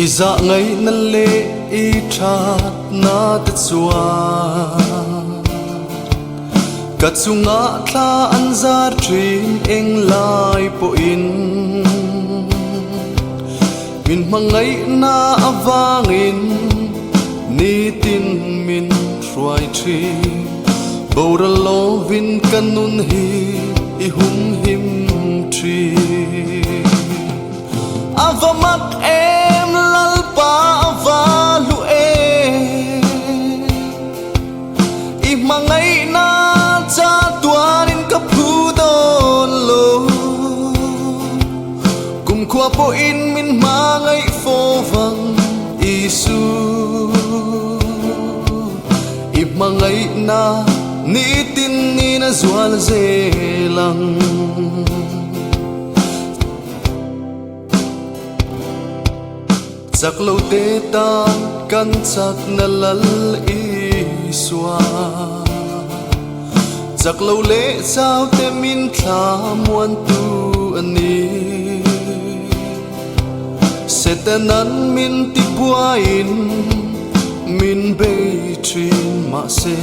Iza ngay na le I that na te chua Katsunga tla anzar trin eng lai po in Min mangay na avangin Ni tin min ruai tri Bora lovin kanun hi ihum him tri Avamak em lalpa avalu Imangay na cha tuanin kapudon lo Kumkwa po in min mangay fovang isu Imangay na nitin ni na zual zelang Chak lâu te tan kan chak na lal iswa Chak lâu lệ sao te min tha muan tu ani Setanan min ti buain min bay trin ma se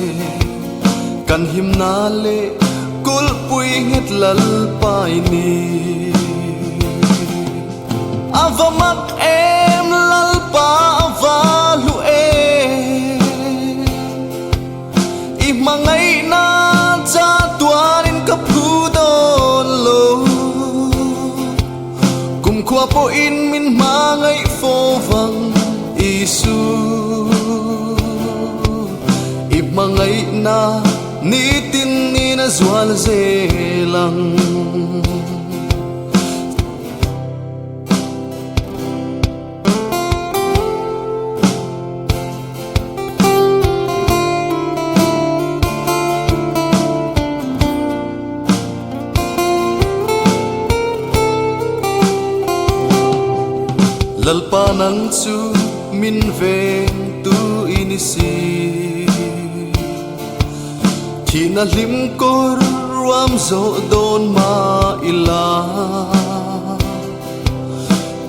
Kan him na le kul pui ngit lal pai ni Avamak em lalpa avalu Imangay na cha tuanin kapudon lo Kumkwa po in min mangay fovang isu Imangay na nitin ni na zual zelang Lalpa nang chu min veng tu inisi Thina lim kor ruam zo don ma ila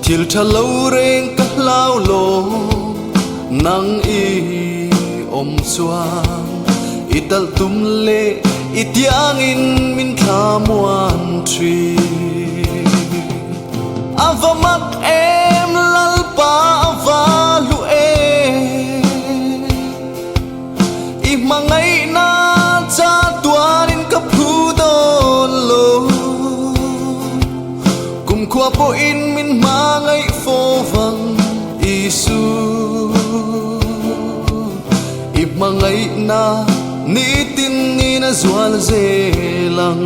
Thil tha lo reng ka lao lo nang I om chuang Ital tum le itiang in min tha muan tri Avamak em lalpa avalu Imangay na cha tuanin kapudon lo Kumkwa po in min mangay fovang isu Imangay na nitin ni na zual zelang